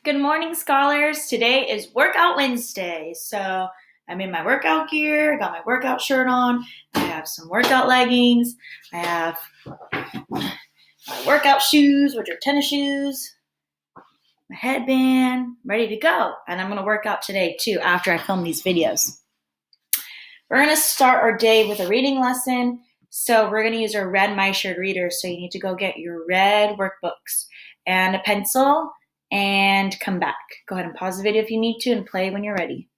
Good morning, scholars. Today is Workout Wednesday. So I'm in my workout gear, got my workout shirt on, I have some workout leggings, I have my workout shoes, which are tennis shoes, my headband, ready to go. And I'm going to work out today too after I film these videos. We're going to start our day with a reading lesson. So we're going to use our red My Shared Readers. So you need to go get your red workbooks and a pencil and come back. Go ahead and pause the video if you need to and play when you're ready.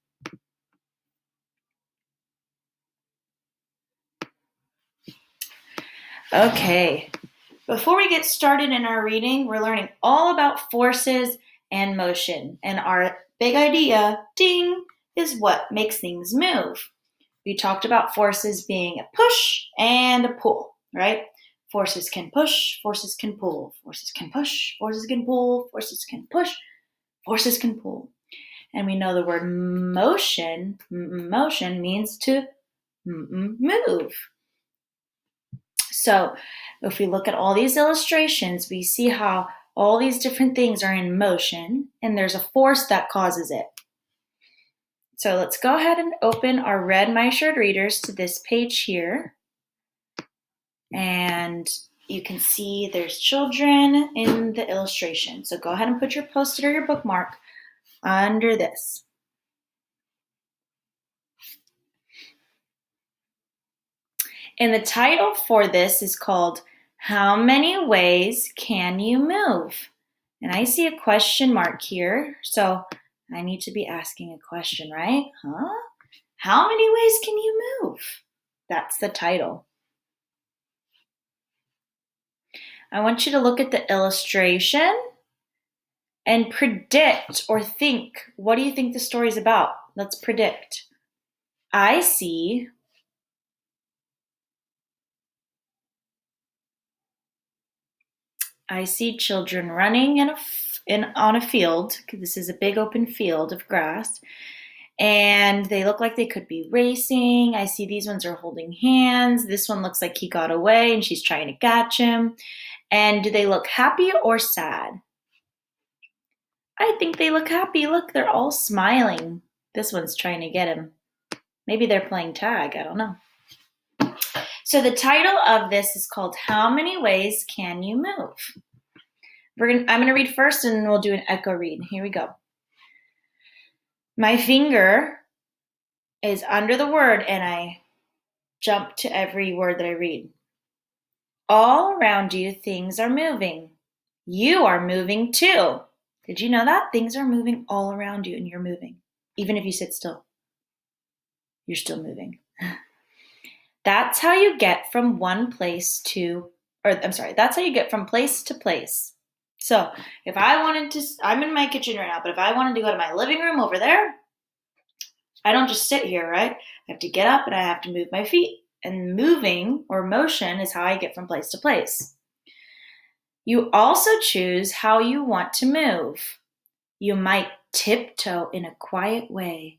Okay, before we get started in our reading, we're learning all about forces and motion. And our big idea, ding, is what makes things move. We talked about forces being a push and a pull, right? Forces can push, forces can pull, forces can push, forces can pull, forces can push, forces can pull. And we know the word motion means to move. So if we look at all these illustrations, we see how all these different things are in motion and there's a force that causes it. So let's go ahead and open our red My Shared Readers to this page here. And you can see there's children in the illustration. So go ahead and put your Post-it or your bookmark under this. And the title for this is called, How Many Ways Can You Move? And I see a question mark here, so I need to be asking a question, right? How many ways can you move? That's the title. I want you to look at the illustration and predict or think, what do you think the story is about? Let's predict. I see children running on a field. This is a big open field of grass. And they look like they could be racing. I see these ones are holding hands. This one looks like he got away and she's trying to catch him. And do they look happy or sad? I think they look happy. Look, they're all smiling. This one's trying to get him. Maybe they're playing tag. I don't know. So the title of this is called, How Many Ways Can You Move? I'm going to read first and we'll do an echo read. Here we go. My finger is under the word and I jump to every word that I read. All around you, things are moving. You are moving too. Did you know that? Things are moving all around you and you're moving. Even if you sit still, you're still moving. That's how you get from place to place. So if I wanted to, I'm in my kitchen right now, but if I wanted to go to my living room over there, I don't just sit here, right? I have to get up and I have to move my feet. And moving or motion is how I get from place to place. You also choose how you want to move. You might tiptoe in a quiet way.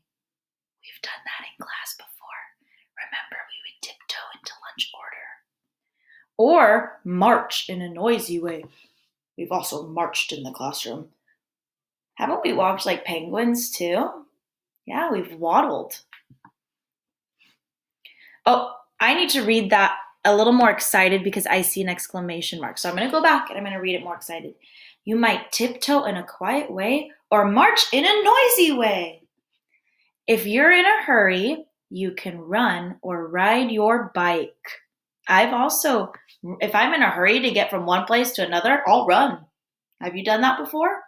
We've done that in class before. Remember, we would tiptoe into lunch order. Or march in a noisy way. We've also marched in the classroom. Haven't we walked like penguins too? Yeah, we've waddled. Oh, I need to read that a little more excited because I see an exclamation mark. So I'm going to go back and I'm going to read it more excited. You might tiptoe in a quiet way or march in a noisy way. If you're in a hurry, you can run or ride your bike. If I'm in a hurry to get from one place to another, I'll run. Have you done that before?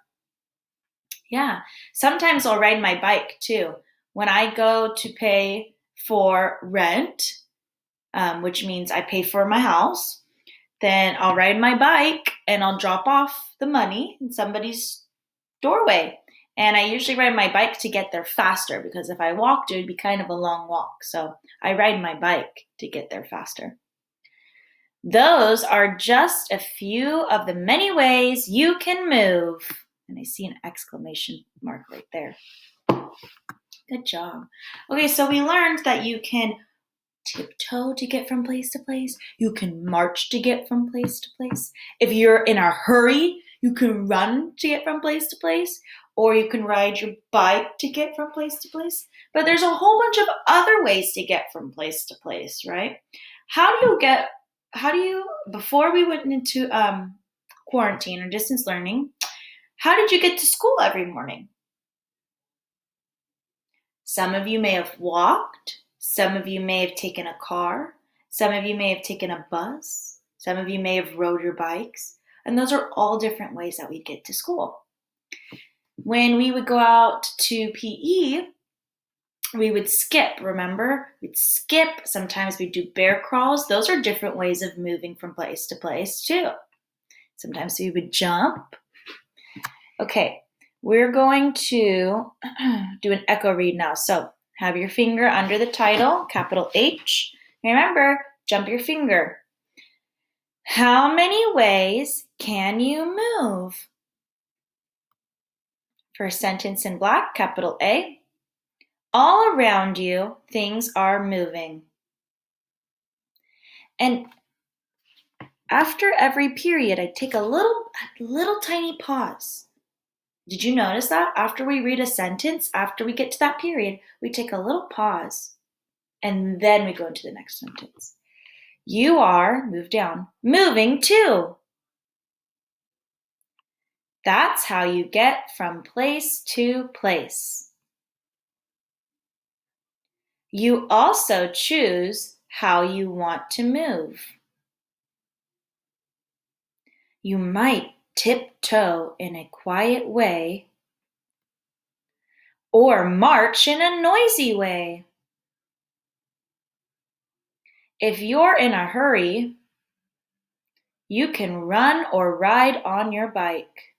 Yeah. Sometimes I'll ride my bike too. When I go to pay for rent, which means I pay for my house, then I'll ride my bike and I'll drop off the money in somebody's doorway. And I usually ride my bike to get there faster because if I walked, it would be kind of a long walk. So I ride my bike to get there faster. Those are just a few of the many ways you can move. And I see an exclamation mark right there. Good job. Okay, so we learned that you can tiptoe to get from place to place. You can march to get from place to place. If you're in a hurry, You can run to get from place to place, or you can ride your bike to get from place to place. But there's a whole bunch of other ways to get from place to place, right? Before we went into quarantine or distance learning, how did you get to school every morning? Some of you may have walked, some of you may have taken a car, some of you may have taken a bus, some of you may have rode your bikes, and those are all different ways that we get to school. When we would go out to PE, we would skip, remember? We'd skip, sometimes we'd do bear crawls. Those are different ways of moving from place to place too. Sometimes we would jump. Okay, we're going to do an echo read now. So have your finger under the title, capital H. Remember, jump your finger. How many ways can you move? First sentence in black, capital A. All around you, things are moving. And after every period, I take a little tiny pause. Did you notice that? After we read a sentence, after we get to that period, we take a little pause and then we go into the next sentence. You are, move down, moving too. That's how you get from place to place. You also choose how you want to move. You might tiptoe in a quiet way or march in a noisy way. If you're in a hurry, you can run or ride on your bike.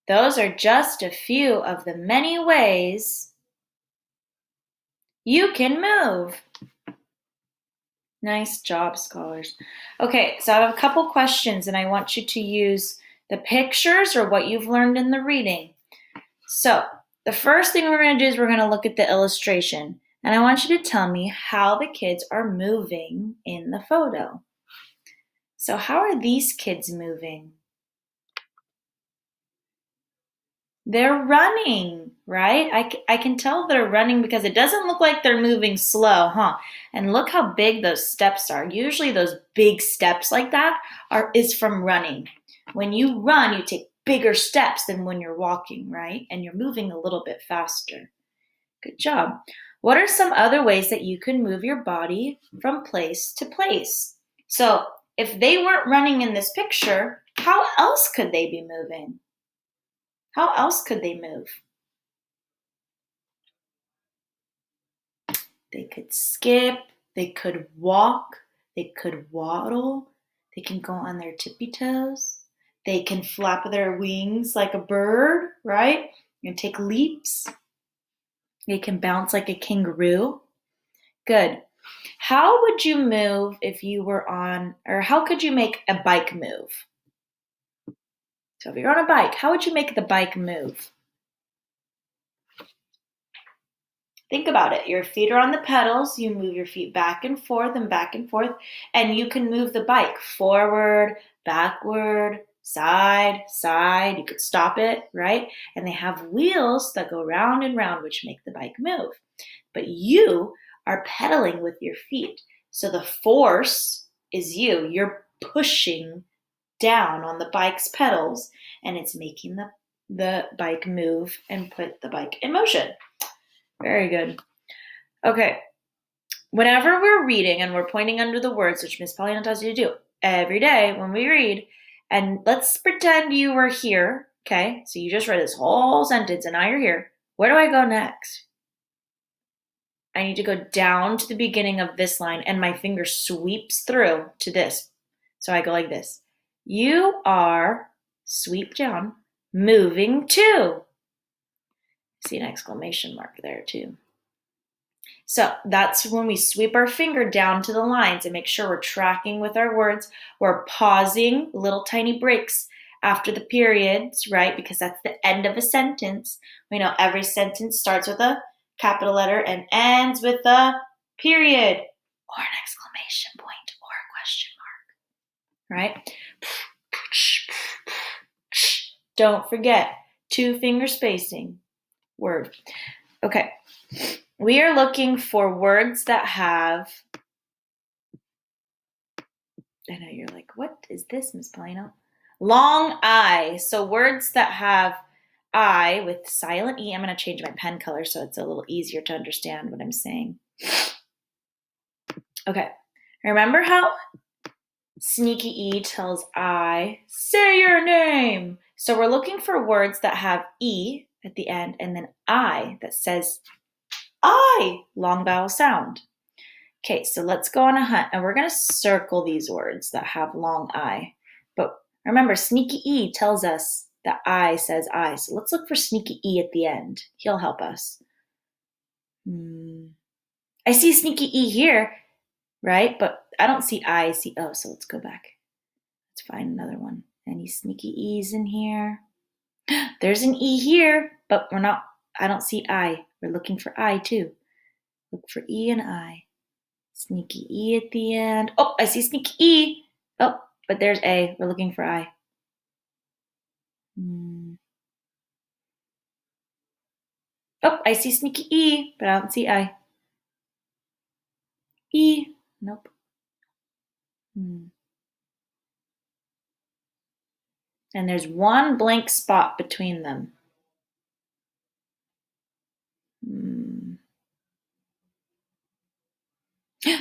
Those are just a few of the many ways you can move. Nice job, scholars. Okay, so I have a couple questions and I want you to use the pictures or what you've learned in the reading. So the first thing we're going to do is we're going to look at the illustration. And I want you to tell me how the kids are moving in the photo. So how are these kids moving? They're running, right? I can tell they're running because it doesn't look like they're moving slow, huh? And look how big those steps are. Usually those big steps like that is from running. When you run, you take bigger steps than when you're walking, right? And you're moving a little bit faster. Good job. What are some other ways that you can move your body from place to place? So if they weren't running in this picture, how else could they be moving? How else could they move? They could skip, they could walk, they could waddle, they can go on their tippy toes, they can flap their wings like a bird, right? And take leaps. They can bounce like a kangaroo. Good. How would you move if you were on, or how could you make a bike move? So if you're on a bike, how would you make the bike move? Think about it. Your feet are on the pedals. You move your feet back and forth, and you can move the bike forward, backward, side, side. You could stop it, right? And they have wheels that go round and round, which make the bike move. But you are pedaling with your feet. So the force is you. You're pushing down on the bike's pedals, and it's making the bike move and put the bike in motion. Very good. Okay. Whenever we're reading and we're pointing under the words, which Miss Paulina tells you to do every day when we read, and let's pretend you were here, okay? So you just read this whole sentence and now you're here. Where do I go next? I need to go down to the beginning of this line and my finger sweeps through to this. So I go like this. You are, sweep down, moving to. See an exclamation mark there too. So that's when we sweep our finger down to the lines and make sure we're tracking with our words. We're pausing little tiny breaks after the periods, right? Because that's the end of a sentence. We know every sentence starts with a capital letter and ends with a period or an exclamation point or a question mark, right? Don't forget, 2-finger spacing. Word. Okay. We are looking for words that have, I know you're like, what is this, Miss Polino? Long I. So words that have I with silent E. I'm going to change my pen color so it's a little easier to understand what I'm saying. Okay. Remember how Sneaky E tells I, say your name. So we're looking for words that have E at the end and then I that says I, long vowel sound. Okay, so let's go on a hunt and we're going to circle these words that have long I. But remember, Sneaky E tells us that I says I. So let's look for Sneaky E at the end. He'll help us. I see Sneaky E here, right? But I don't see I see O, so let's go back. Let's find another one. Any Sneaky E's in here? There's an E here, but I don't see I. We're looking for I too. Look for E and I. Sneaky E at the end. Oh, I see Sneaky E. Oh, but there's A. We're looking for I. Oh, I see Sneaky E, but I don't see I. E. Nope. And there's one blank spot between them.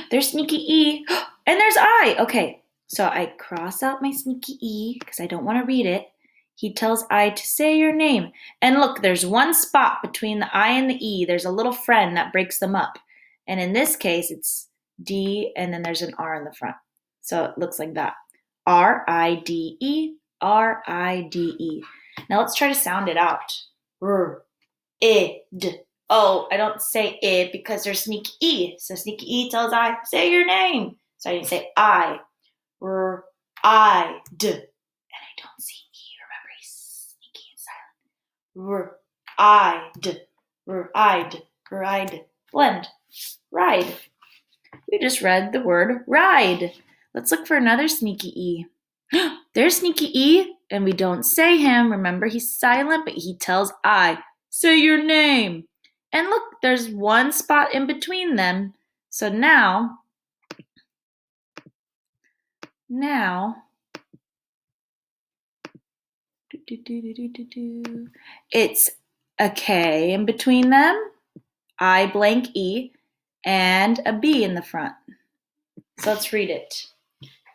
There's Sneaky E. And there's I. Okay, so I cross out my Sneaky E because I don't want to read it. He tells I to say your name. And look, there's one spot between the I and the E. There's a little friend that breaks them up. And in this case, it's D and then there's an R in the front. So it looks like that. R-I-D-E, R-I-D-E. Now let's try to sound it out. R-I-D. Oh, I don't say it because there's Sneaky E. So Sneaky E tells I, say your name. So I didn't say I. R-I-D. And I don't see E. Remember, he's sneaky and silent. R-I-D. R-I-D. R-I-D. Blend. Ride. We just read the word ride. Let's look for another Sneaky E. There's Sneaky E, and we don't say him. Remember, he's silent, but he tells I, say your name. And look, there's one spot in between them. So now, it's a K in between them, I blank E, and a B in the front. So let's read it.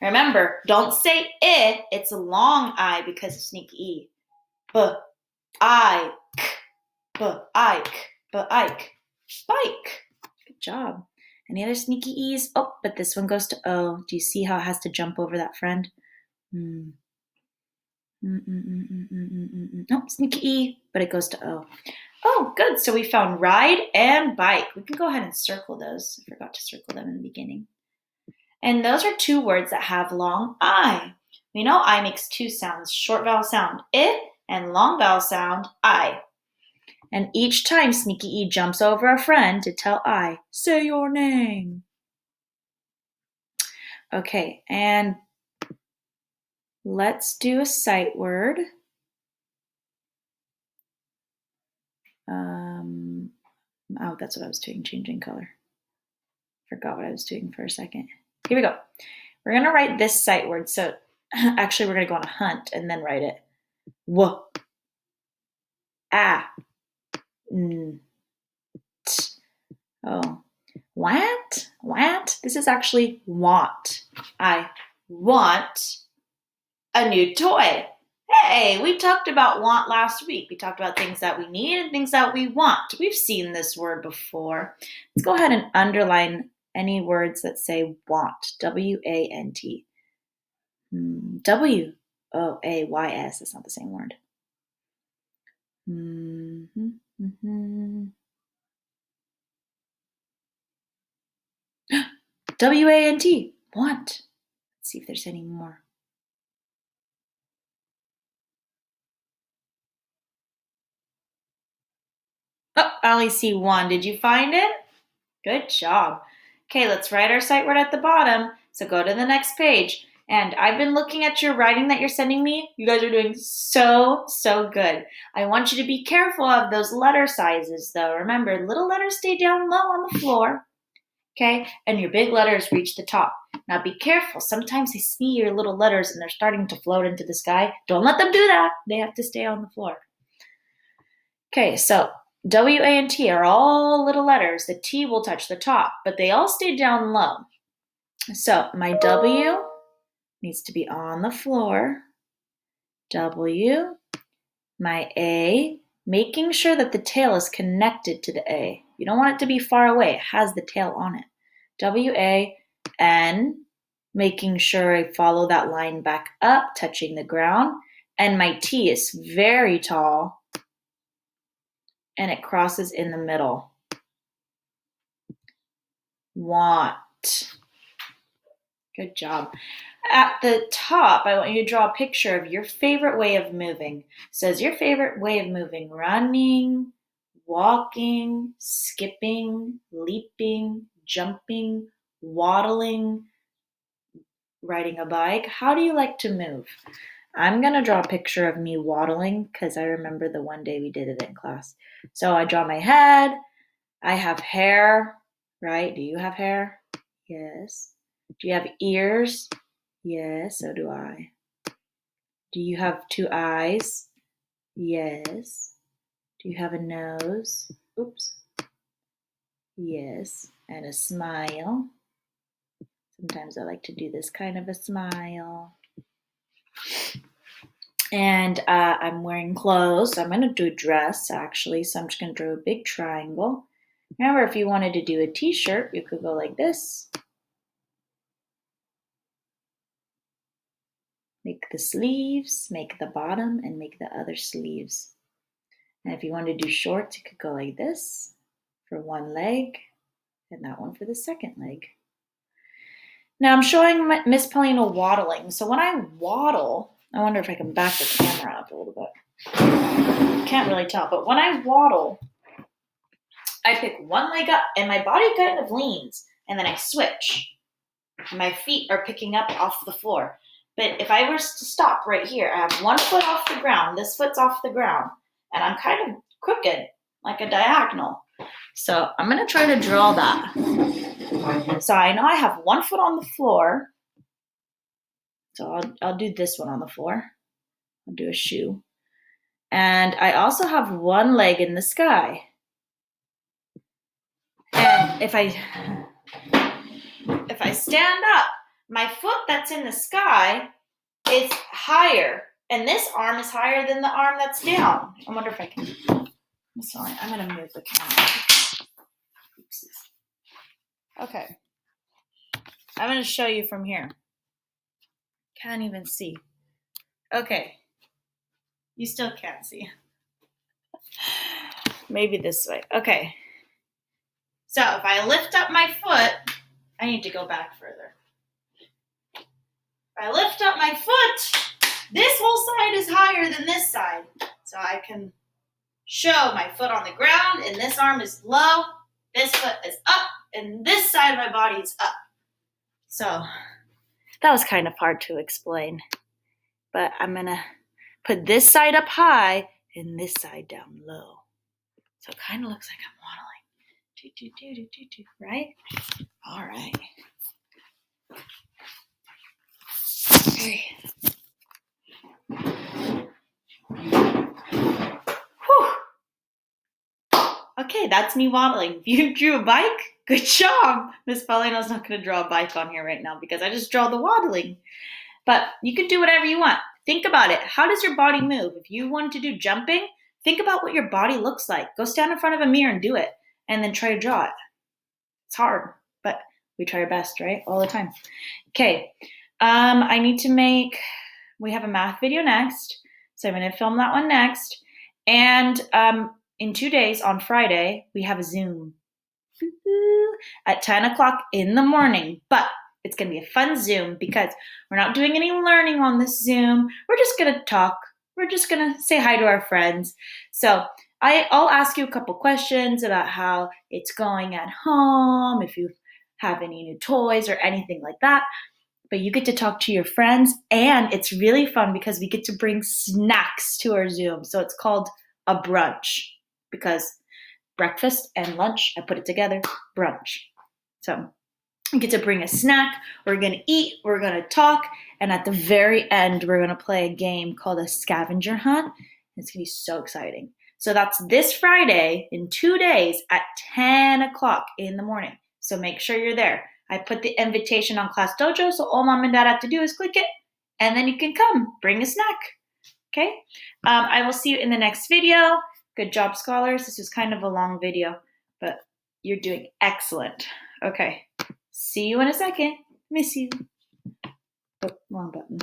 Remember, don't say it. It's a long I because of Sneaky E. B-I-K, B-I-K, B-I-K, bike. Good job. Any other Sneaky E's? Oh, but this one goes to O. Do you see how it has to jump over that friend? Nope, Sneaky E, but it goes to O. Oh, good. So we found ride and bike. We can go ahead and circle those. I forgot to circle them in the beginning. And those are two words that have long I. We know I makes two sounds, short vowel sound, I, and long vowel sound, I. And each time Sneaky E jumps over a friend to tell I, say your name. Okay, and let's do a sight word. Oh, that's what I was doing, changing color. Forgot what I was doing for a second. Here we go. We're going to write this sight word. So actually, we're going to go on a hunt and then write it. W. A. N. T. Oh. Want? Want? This is actually want. I want a new toy. Hey, we talked about want last week. We talked about things that we need and things that we want. We've seen this word before. Let's go ahead and underline any words that say want. W-A-N-T. W-O-A-Y-S. It's not the same word. W-A-N-T. Want. Let's see if there's any more. Oh, I only see one. Did you find it? Good job. Okay, let's write our sight word at the bottom. So go to the next page. And I've been looking at your writing that you're sending me. You guys are doing so, so good. I want you to be careful of those letter sizes, though. Remember, little letters stay down low on the floor, okay? And your big letters reach the top. Now be careful. Sometimes I see your little letters and they're starting to float into the sky. Don't let them do that. They have to stay on the floor. Okay, so W, A, and T are all little letters. The T will touch the top, but they all stay down low. So my W needs to be on the floor. W, my A, making sure that the tail is connected to the A. You don't want it to be far away. It has the tail on it. W, A, N, making sure I follow that line back up, touching the ground. And my T is very tall, and it crosses in the middle. Want. Good job. At the top, I want you to draw a picture of your favorite way of moving. It says your favorite way of moving: running, walking, skipping, leaping, jumping, waddling, riding a bike. How do you like to move? I'm going to draw a picture of me waddling because I remember the one day we did it in class. So I draw my head. I have hair, right? Do you have hair? Yes. Do you have ears? Yes, so do I. Do you have two eyes? Yes. Do you have a nose? Oops. Yes. And a smile. Sometimes I like to do this kind of a smile. And I'm wearing clothes. I'm going to do a dress, actually. So I'm just going to draw a big triangle. Remember, if you wanted to do a t-shirt, you could go like this. Make the sleeves, make the bottom, and make the other sleeves. And if you want to do shorts, you could go like this for one leg, and that one for the second leg. Now I'm showing Miss Paulina waddling. So when I waddle, I wonder if I can back the camera up a little bit. Can't really tell, but when I waddle, I pick one leg up and my body kind of leans, and then I switch. My feet are picking up off the floor. But if I were to stop right here, I have one foot off the ground, this foot's off the ground, and I'm kind of crooked, like a diagonal. So I'm going to try to draw that. So I know I have one foot on the floor. So I'll do this one on the floor. I'll do a shoe. And I also have one leg in the sky. And if I stand up, my foot that's in the sky is higher, and this arm is higher than the arm that's down. I wonder if I can. I'm sorry, I'm going to move the camera. Oops. Okay. I'm going to show you from here. Can't even see. Okay. You still can't see. Maybe this way. Okay. So if I lift up my foot, I need to go back further. If I lift up my foot, this whole side is higher than this side. So I can show my foot on the ground, and this arm is low, this foot is up, and this side of my body is up. So that was kind of hard to explain. But I'm going to put this side up high and this side down low. So it kind of looks like I'm waddling. Right? All right. Okay. Whew. Okay, that's me waddling. If you drew a bike, good job. Miss Paulina's not going to draw a bike on here right now because I just draw the waddling. But you can do whatever you want. Think about it. How does your body move? If you want to do jumping, think about what your body looks like. Go stand in front of a mirror and do it, and then try to draw it. It's hard, but we try our best, right? All the time. Okay. We have a math video next, so I'm going to film that one next. And in 2 days, on Friday, we have a Zoom at 10 o'clock in the morning. But it's going to be a fun Zoom because we're not doing any learning on this Zoom. We're just going to talk. We're just going to say hi to our friends. So I'll ask you a couple questions about how it's going at home, if you have any new toys or anything like that. but you get to talk to your friends, and it's really fun because we get to bring snacks to our Zoom. So it's called a brunch because breakfast and lunch, I put it together, brunch. So you get to bring a snack, we're going to eat, we're going to talk, and at the very end, we're going to play a game called a scavenger hunt. It's going to be so exciting. So that's this Friday in 2 days at 10 o'clock in the morning. So make sure you're there. I put the invitation on Class Dojo, so all mom and dad have to do is click it, and then you can come, bring a snack. Okay? I will see you in the next video. Good job, scholars. This was kind of a long video, but you're doing excellent. Okay. See you in a second. Miss you. Oh, wrong button.